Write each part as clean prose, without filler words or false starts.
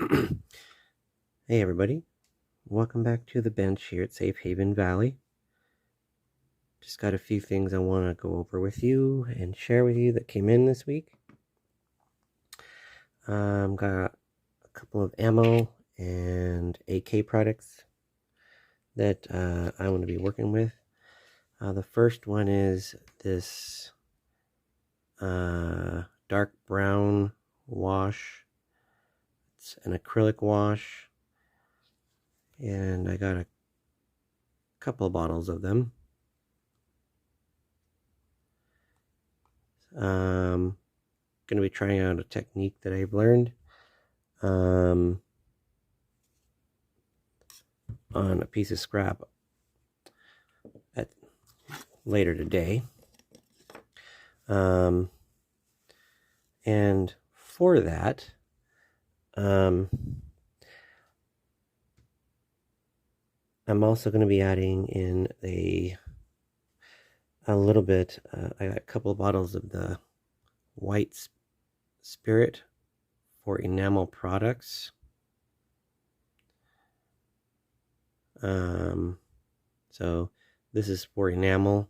Hey everybody, welcome back to the bench here at Safe Haven Valley. Just got a few things I want to go over with you and share with you that came in this week. Got a couple of ammo and AK products that I want to be working with. The first one is this dark brown wash. It's an acrylic wash, and I got a couple of bottles of them. Going to be trying out a technique that I've learned on a piece of scrap later today. And for that, I'm also going to be adding in a little bit. I got a couple of bottles of the white spirit for enamel products. So this is for enamel,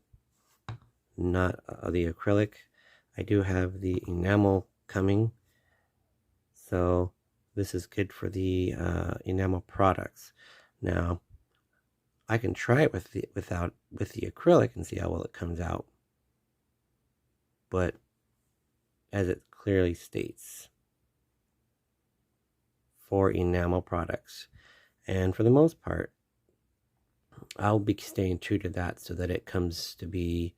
not the acrylic. I do have the enamel coming, so this is good for the enamel products. Now I can try it with the acrylic and see how well it comes out, but as it clearly states, for enamel products, and for the most part I'll be staying true to that so that it comes to be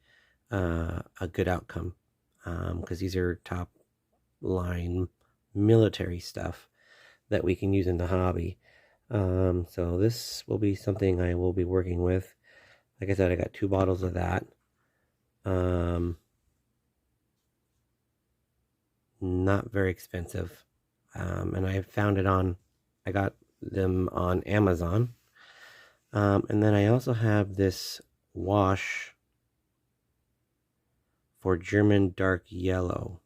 a good outcome, because these are top line military stuff that we can use in the hobby. So this will be something I will be working with. Like I said, I got 2 bottles of that. Not very expensive. And I found it I got them on Amazon. And then I also have this wash for German dark yellow.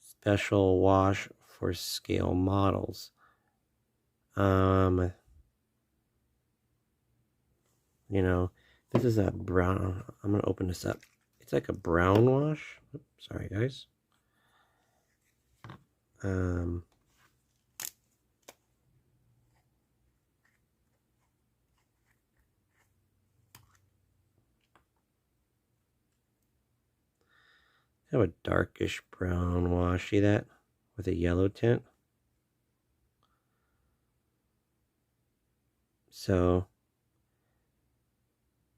Special wash for scale models. This is a brown. I'm going to open this up. It's like a brown wash. Oops, sorry, guys. Have a darkish brown wash. See that? With a yellow tint. So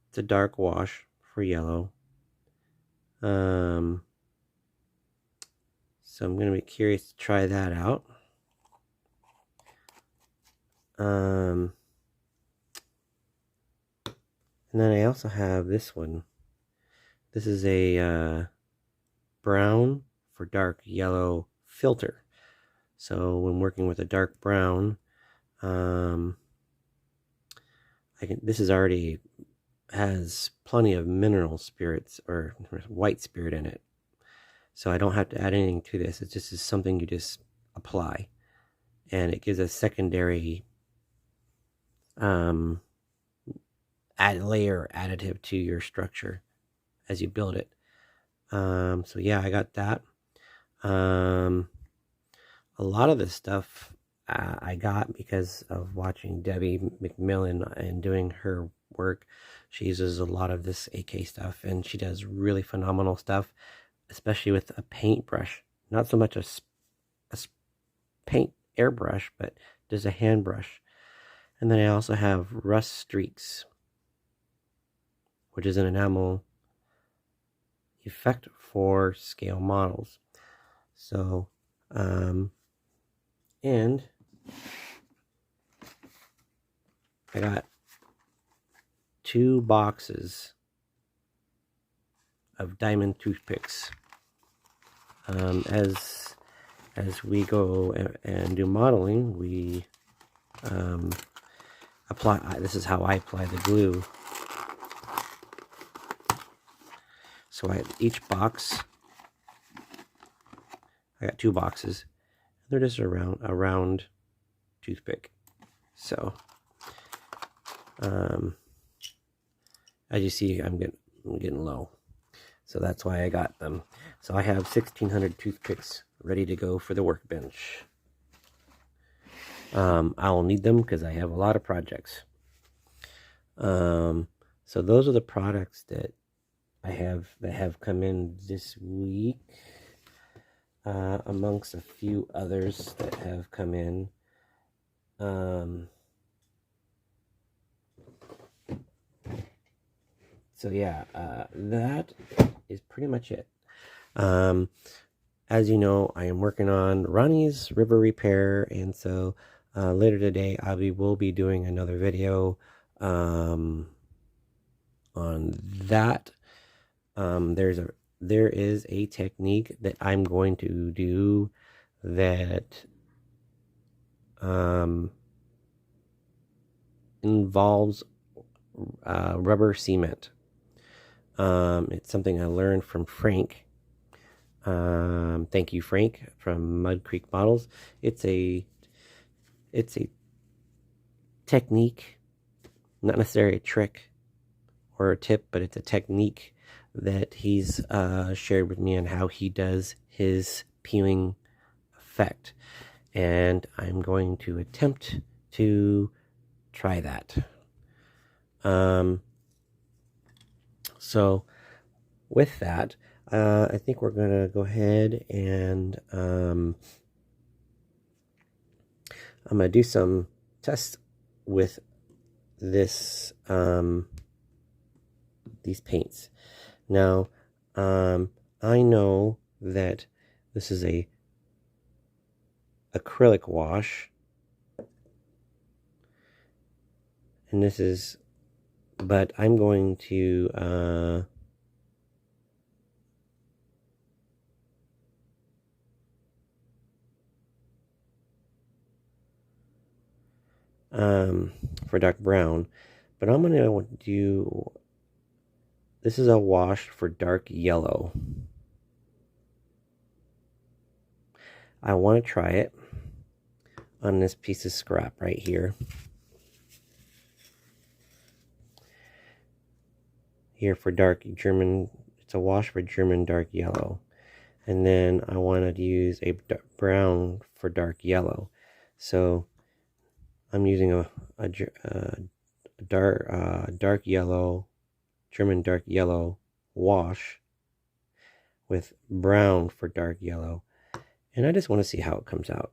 it's a dark wash for yellow. So I'm going to be curious to try that out. And then I also have this one. This is a brown for dark yellow filter. So when working with a dark brown, this is already has plenty of mineral spirits or white spirit in it, so I don't have to add anything to this. It's just something you just apply, and it gives a secondary layer additive to your structure as you build it. So yeah, I got that. A lot of this stuff I got because of watching Debbie McMillan and doing her work. She uses a lot of this AK stuff, and she does really phenomenal stuff, especially with a paintbrush. Not so much a paint airbrush, but just a hand brush. And then I also have Rust Streaks, which is an enamel effect for scale models. So, and I got 2 boxes of diamond toothpicks. As we go and do modeling, we apply. This is how I apply the glue. So each box, I got 2 boxes, They're just a round toothpick. So, as you see, I'm getting low. So that's why I got them. So I have 1,600 toothpicks ready to go for the workbench. I'll need them because I have a lot of projects. So those are the products that I have that have come in this week, amongst a few others that have come in. So yeah, that is pretty much it. As you know, I am working on Ronnie's river repair, and so later today will be doing another video on that. There is a technique that I'm going to do that involves rubber cement. It's something I learned from Frank. Thank you, Frank, from Mud Creek Models. It's a technique, not necessarily a trick or a tip, but it's a technique that he's shared with me on how he does his peeling effect. And I'm going to attempt to try that. So with that, I think we're going to go ahead and I'm going to do some tests with this these paints. Now, I know that this is a acrylic wash, and this is, but I'm going to for dark brown, but I'm going to do, this is a wash for dark yellow. I want to try it on this piece of scrap right here. Here for dark German, it's a wash for German dark yellow. And then I want to use a brown for dark yellow. So I'm using a dark yellow, German dark yellow wash with brown for dark yellow. And I just want to see how it comes out.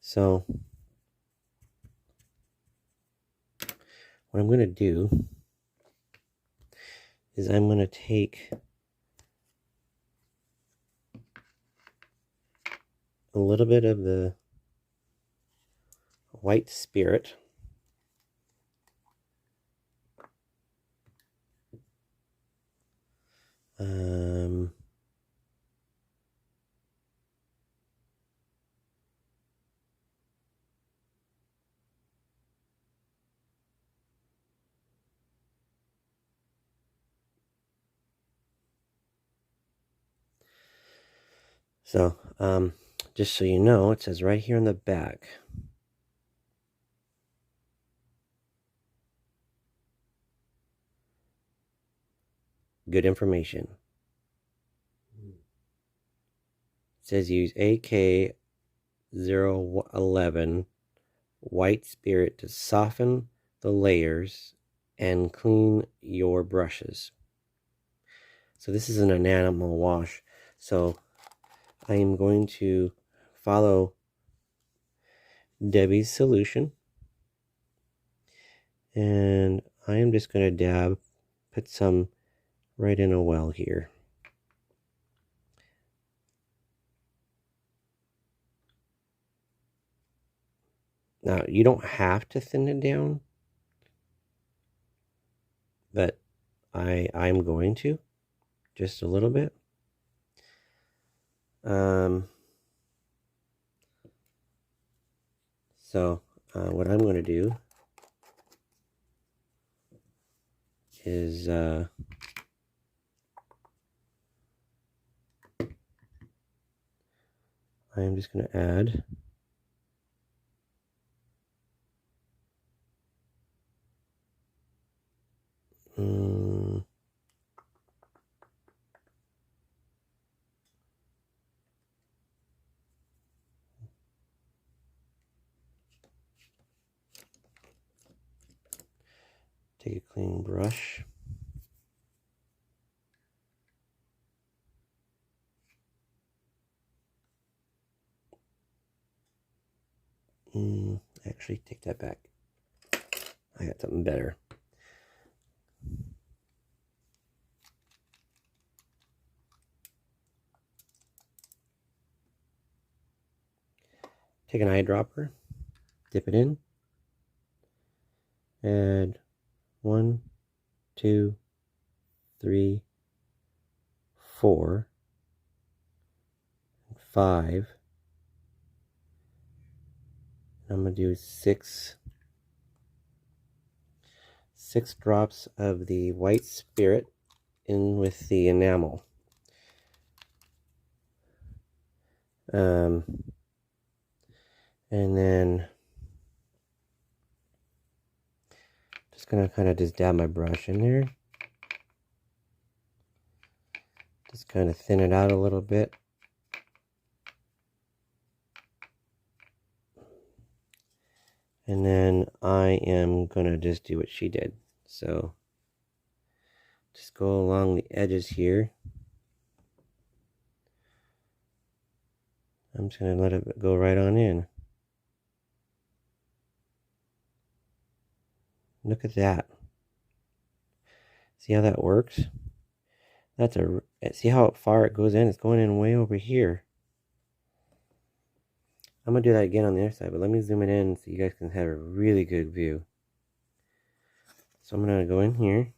So what I'm going to do is I'm going to take a little bit of the white spirit, so just so you know, it says right here on the back, good information. It says use AK-011 white spirit to soften the layers and clean your brushes. So this is an enamel wash. So I am going to follow Debbie's solution, and I am just going to put some right in a well here. Now, you don't have to thin it down, but I'm going to, just a little bit. So what I'm going to do is I am just going to add take a clean brush. Actually, take that back. I got something better. Take an eyedropper, dip it in, add 1, 2, 3, 4, 5. I'm going to do 6 drops of the white spirit in with the enamel. And then just going to kind of just dab my brush in there. Just kind of thin it out a little bit. And then I am going to just do what she did. So just go along the edges here. I'm just going to let it go right on in. Look at that. See how that works? See how far it goes in? It's going in way over here. I'm going to do that again on the other side, but let me zoom it in so you guys can have a really good view. So I'm going to go in here.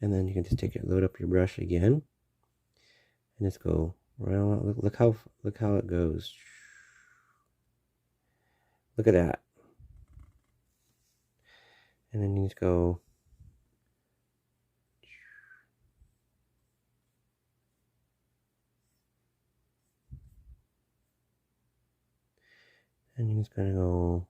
And then you can just load up your brush again. And just go right along. Look how it goes. Look at that. And then you just go. And you're just gonna go.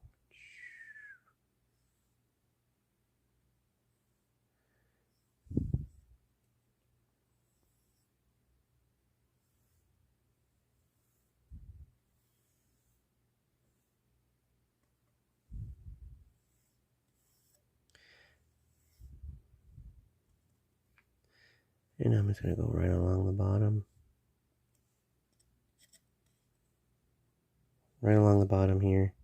And I'm just going to go right along the bottom. Right along the bottom here.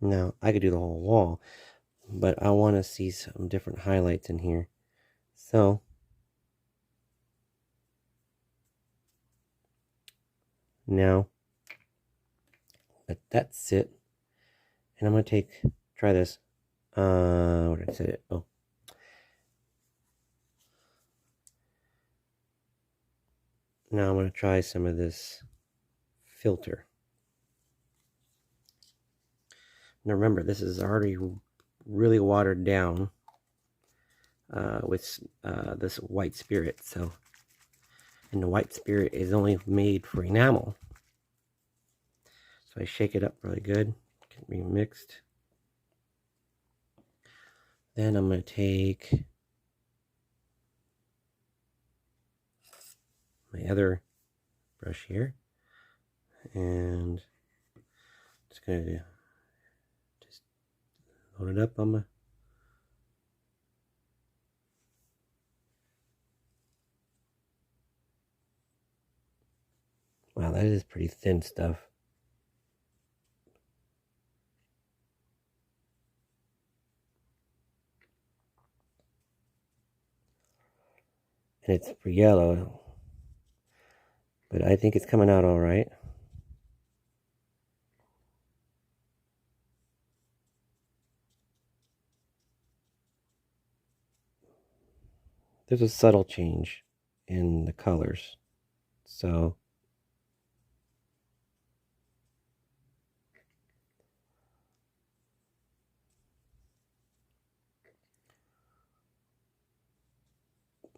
Now, I could do the whole wall, but I want to see some different highlights in here. So, now, let that sit. And I'm going to try this. Where did I set it? Oh. Now I'm going to try some of this filter. Now remember, this is already really watered down with this white spirit. And the white spirit is only made for enamel. So I shake it up really good. Can be mixed. Then I'm going to take my other brush here and just going to just load it up on my wow, that is pretty thin stuff. And it's for yellow, but I think it's coming out all right. there's a subtle change in the colors. So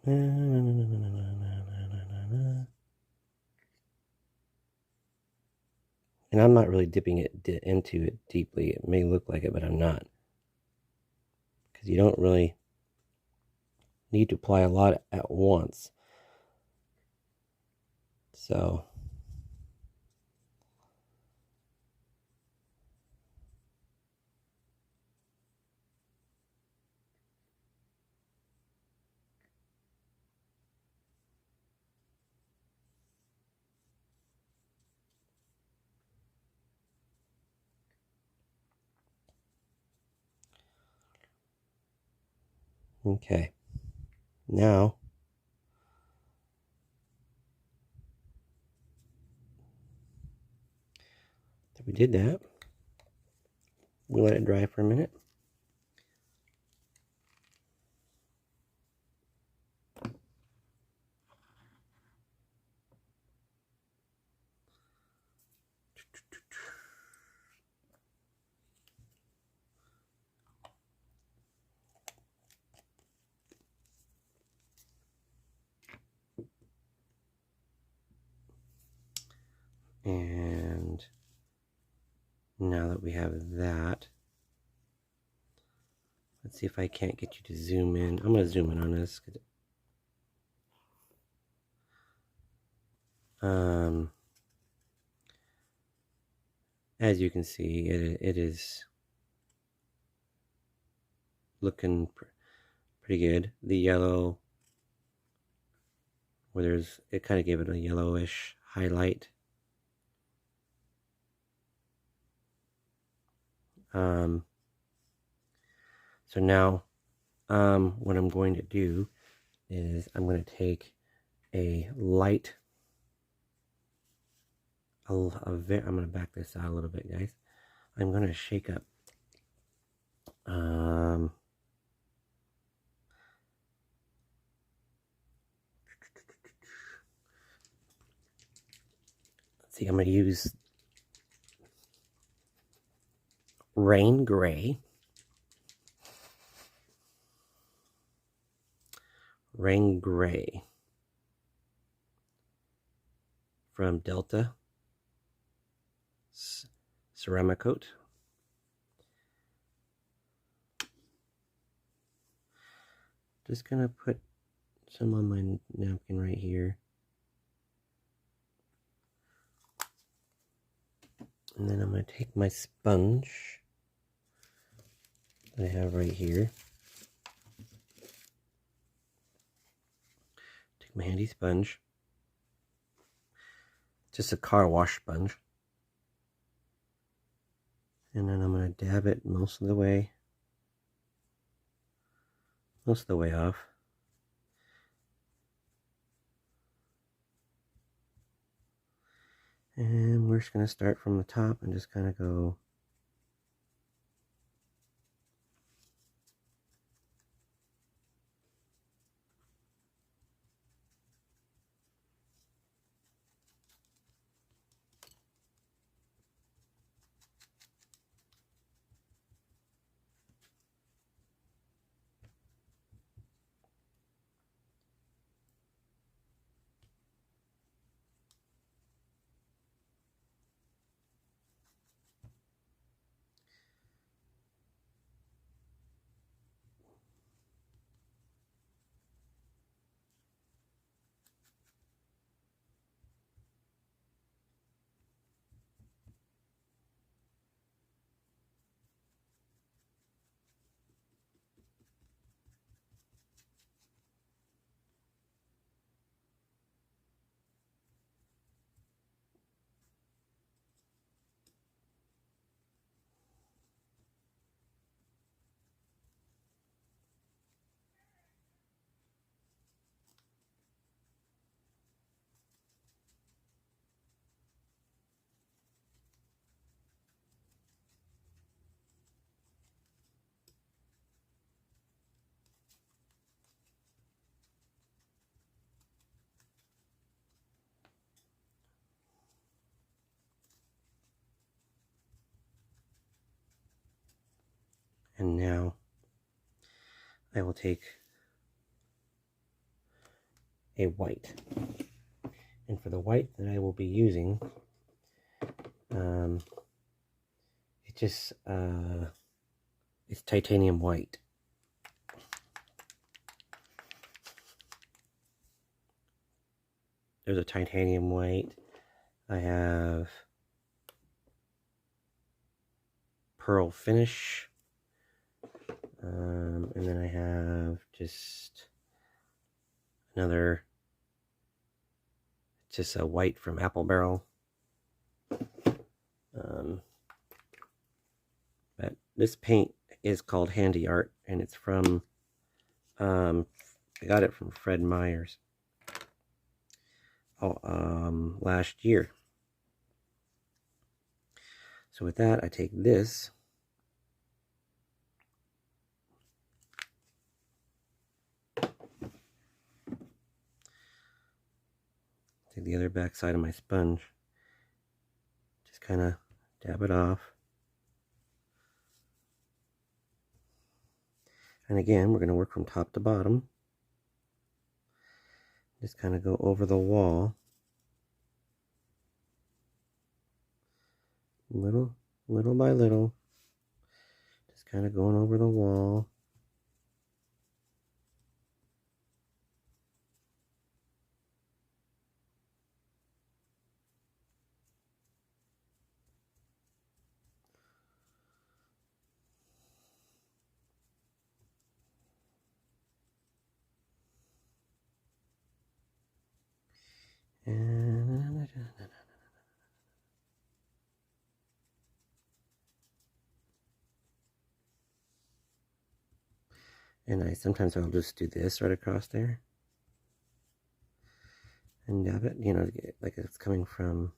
and I'm not really dipping it into it deeply. It may look like it, but I'm not. Because you don't really need to apply a lot at once. So okay. Now that we did that, we let it dry for a minute. And now that we have that, let's see if I can't get you to zoom in. I'm going to zoom in on this. As you can see, it is looking pretty good. The yellow, where it kind of gave it a yellowish highlight. So now, what I'm going to do is I'm going to take a light. I'm going to back this out a little bit, guys. I'm going to shake up. Let's see. I'm going to use Rain Gray. Rain Gray from Delta Ceramicoat. Just gonna put some on my napkin right here. And then I'm gonna take my sponge that I have right here. Take my handy sponge. Just a car wash sponge. And then I'm gonna dab it most of the way off. And we're just going to start from the top and just kind of go And now I will take a white. And for the white that I will be using, it's titanium white. There's a titanium white. I have pearl finish. And then I have just another, just a white from Apple Barrel. But this paint is called Handy Art, and it's from, I got it from Fred Meyer's last year. So with that, I take this, take the other back side of my sponge, just kind of dab it off. And again, we're going to work from top to bottom. Just kind of go over the wall. Little by little. Just kind of going over the wall. And sometimes I'll just do this right across there and dab it, like it's coming from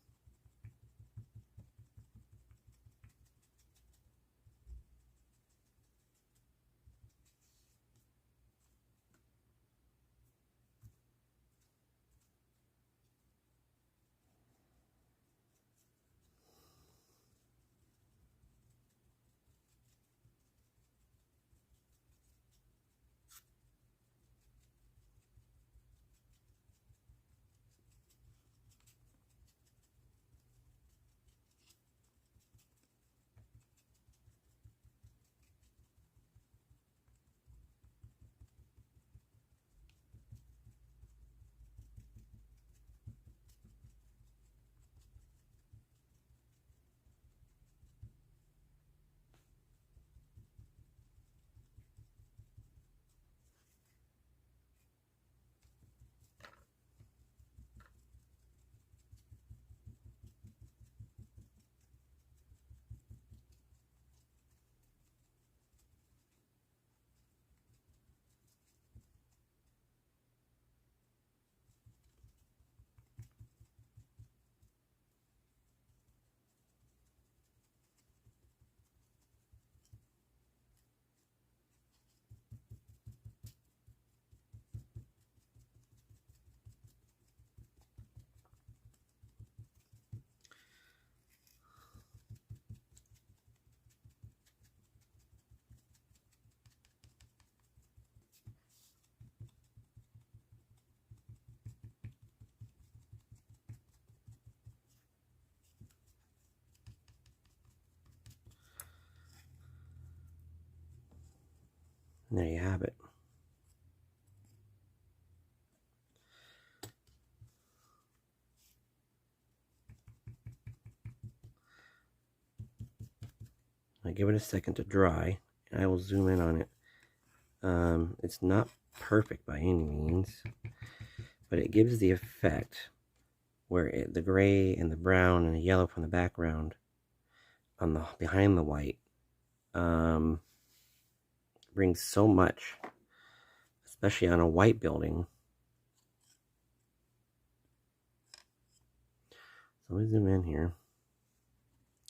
and there you have it. I give it a second to dry, and I will zoom in on it. It's not perfect by any means, but it gives the effect where the gray and the brown and the yellow from the background on the behind the white brings so much, especially on a white building. So let me zoom in here,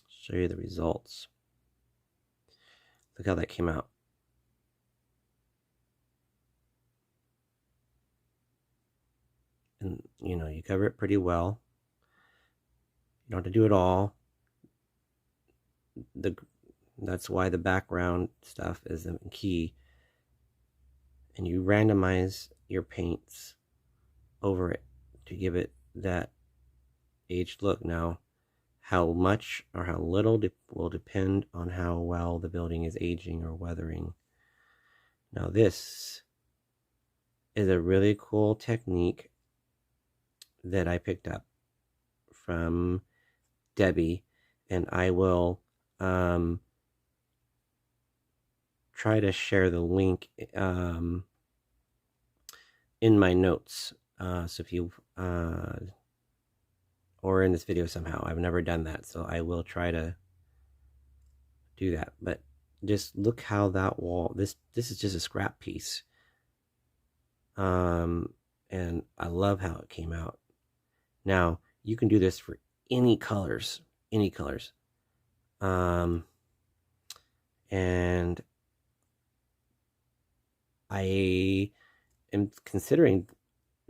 show you the results. Look how that came out. And you cover it pretty well. You don't have to do it all. That's why the background stuff is the key. And you randomize your paints over it to give it that aged look. Now, how much or how little will depend on how well the building is aging or weathering. Now, this is a really cool technique that I picked up from Debbie, and I will try to share the link in my notes. So if you or in this video somehow, I've never done that, so I will try to do that. But just look how that wall, this is just a scrap piece, and I love how it came out. Now you can do this for any colors, and I am considering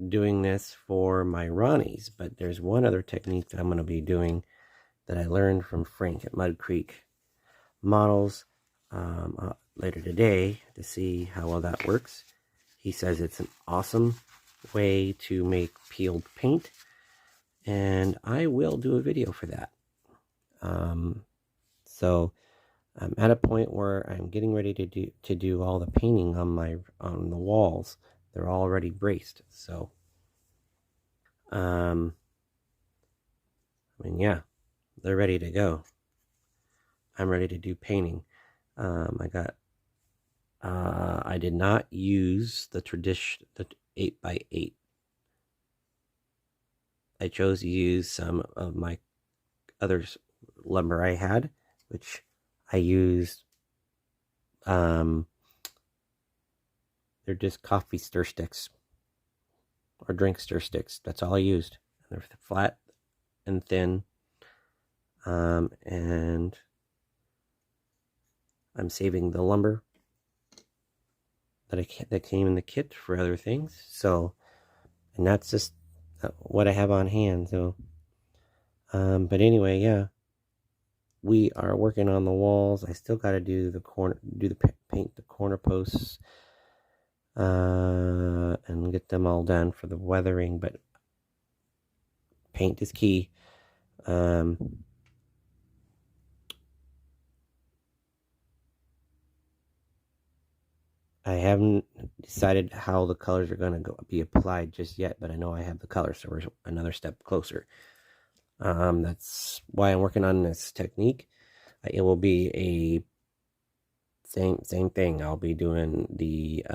doing this for my Ronnies, but there's one other technique that I'm going to be doing that I learned from Frank at Mud Creek Models later today to see how well that works. He says it's an awesome way to make peeled paint, and I will do a video for that. So I'm at a point where I'm getting ready to do all the painting on the walls. They're already braced, so I mean, yeah, they're ready to go. I'm ready to do painting. I did not use the 8x8. I chose to use some of my other lumber I had, which I used. They're just coffee stir sticks or drink stir sticks. That's all I used. They're flat and thin, and I'm saving the lumber that came in the kit for other things. So, and that's just what I have on hand. So, but anyway, yeah, we are working on the walls. I still got to do paint the corner posts, and get them all done for the weathering. But paint is key. I haven't decided how the colors are going to be applied just yet, but I know I have the colors, so we're another step closer. That's why I'm working on this technique. It will be a same thing. I'll be doing the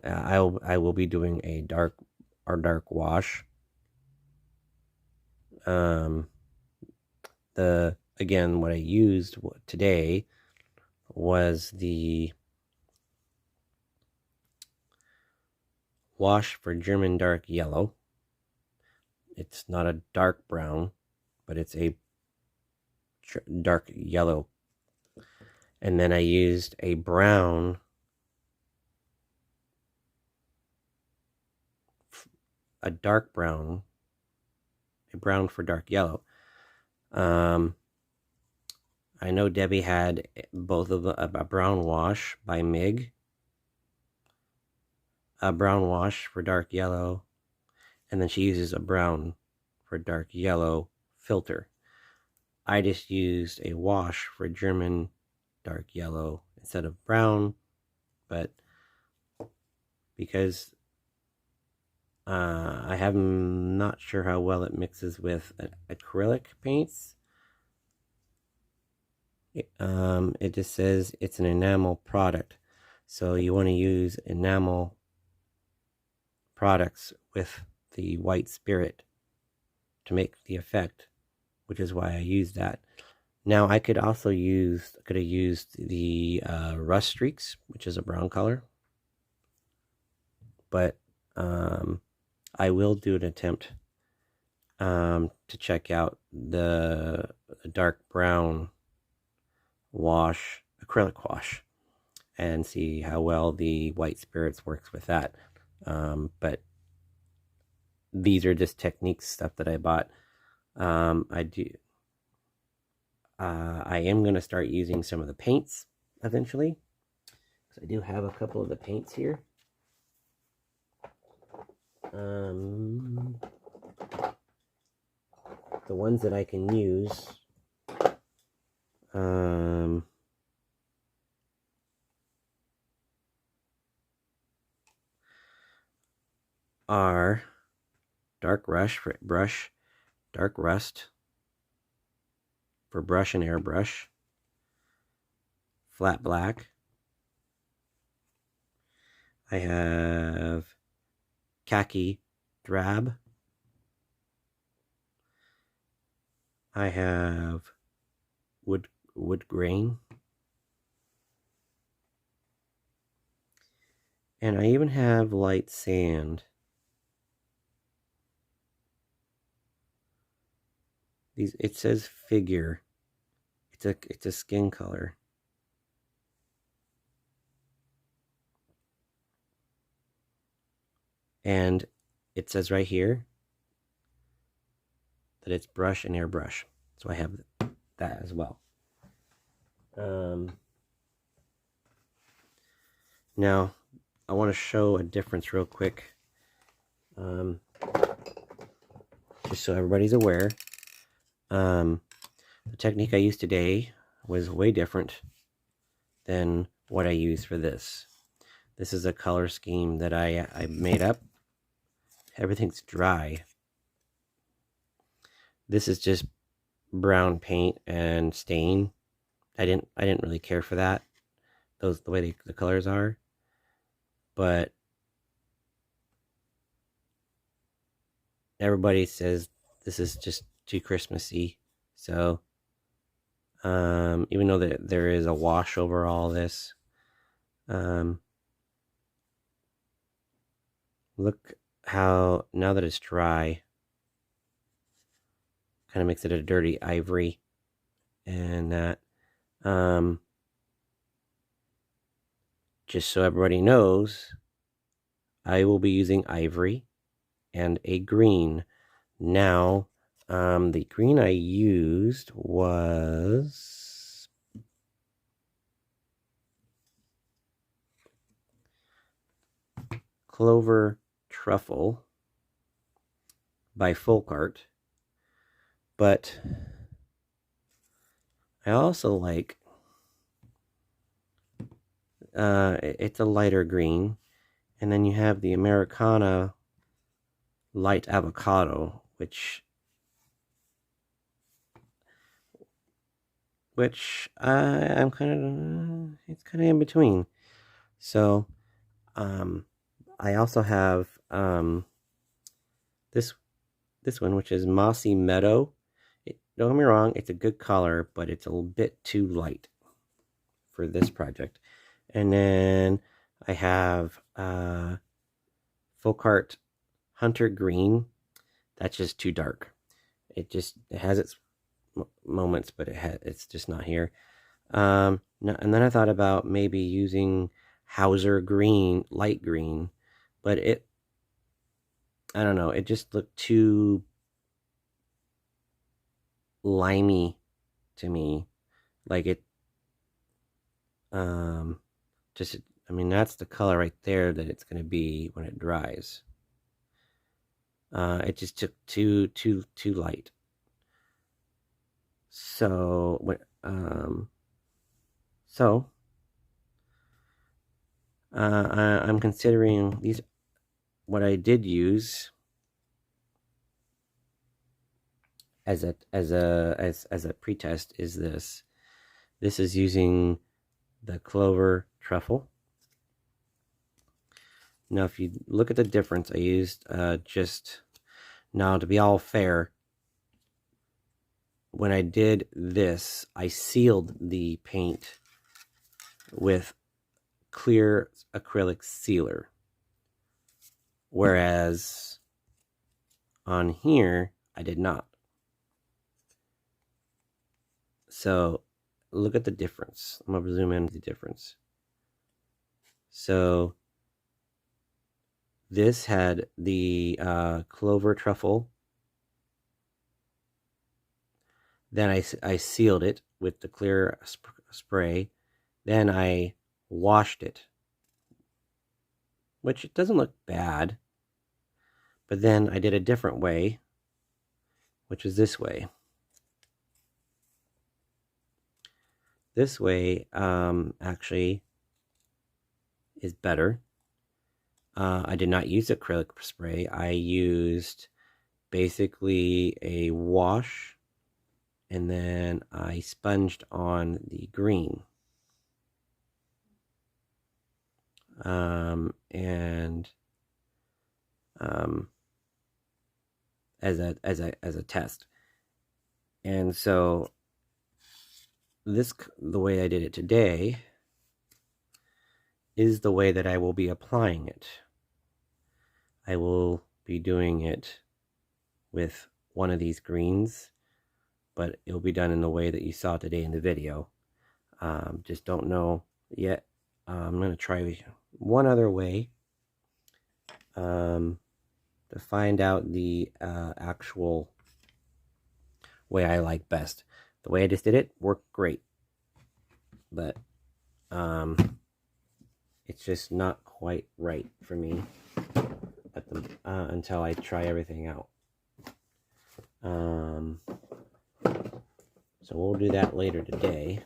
I will be doing a dark wash. Again, what I used today was the wash for German dark yellow. It's not a dark brown, but it's a dark yellow. And then I used a brown, a dark brown, a brown for dark yellow. I know Debbie had both of a brown wash by MIG, a brown wash for dark yellow, and then she uses a brown for dark yellow filter. I just used a wash for German dark yellow instead of brown, but because I'm not sure how well it mixes with acrylic paints. It just says it's an enamel product, so you want to use enamel products with the white spirit to make the effect, which is why I used that. Now I could also have used the rust streaks, which is a brown color, but I will do an attempt to check out the dark brown wash, acrylic wash, and see how well the white spirits works with that. But these are just techniques stuff that I bought. I am going to start using some of the paints eventually. So I do have a couple of the paints here. The ones that I can use. Are dark rust for brush, dark rust for brush and airbrush, flat black. I have khaki drab. I have wood grain. And I even have light sand. It says figure. It's a skin color. And it says right here that it's brush and airbrush. So I have that as well. Now, I want to show a difference real quick. Just so everybody's aware. The technique I used today was way different than what I use for this. This is a color scheme that I made up. Everything's dry. This is just brown paint and stain. I didn't really care for that. The way the colors are. But everybody says this is just too Christmassy. So even though there is a wash over all this, look how, now that it's dry, kind of makes it a dirty ivory. And that, just so everybody knows, I will be using ivory and a green. Now, the green I used was Clover Truffle by Folk Art. But I also like, it's a lighter green. And then you have the Americana Light Avocado, which I'm kind of, it's kind of in between. So, I also have this one, which is Mossy Meadow. Don't get me wrong, it's a good color, but it's a little bit too light for this project. And then I have Folk Art Hunter Green. That's just too dark. It has its moments, but it's just not here. And then I thought about maybe using Hauser Green, light green, but I don't know, it just looked too limey to me. Like it, just, I mean, that's the color right there that it's going to be when it dries. It just took too light. So, I'm considering these. What I did use as a pretest is this. This is using the Clover Truffle. Now, if you look at the difference, I used just, now to be all fair, when I did this, I sealed the paint with clear acrylic sealer. Whereas on here, I did not. So look at the difference. I'm going to zoom in the difference. So This had the clover truffle. Then I sealed it with the clear spray. Then I washed it, which it doesn't look bad. But then I did a different way, which is this way. This way actually is better. I did not use acrylic spray. I used basically a wash, and then I sponged on the green. And as a test. And so the way I did it today is the way that I will be applying it. I will be doing it with one of these greens, but it'll be done in the way that you saw today in the video. Just don't know yet. I'm going to try one other way to find out the actual way I like best. The way I just did it worked great, but it's just not quite right for me until I try everything out. So we'll do that later today.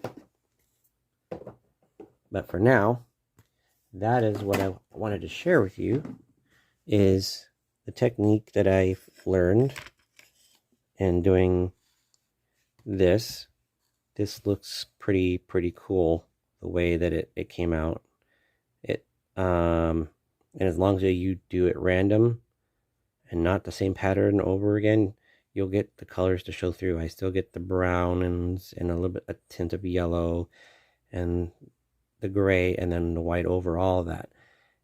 But for now, that is what I wanted to share with you, is the technique that I've learned in doing this. This looks pretty cool, the way that it came out. And as long as you do it random and not the same pattern over again, you'll get the colors to show through. I still get the brown and a little bit a tint of yellow and the gray and then the white over all of that.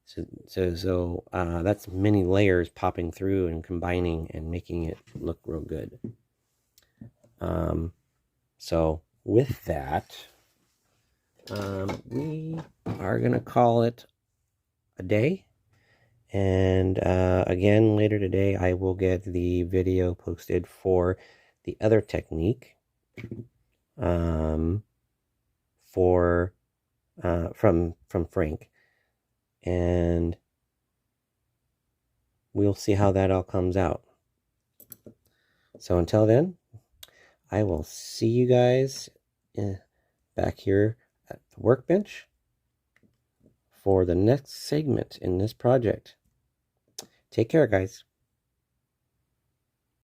So that's many layers popping through and combining and making it look real good. So with that, we are gonna call it a day. And again, later today, I will get the video posted for the other technique from Frank, and we'll see how that all comes out. So until then, I will see you guys back here at the workbench for the next segment in this project. Take care, guys.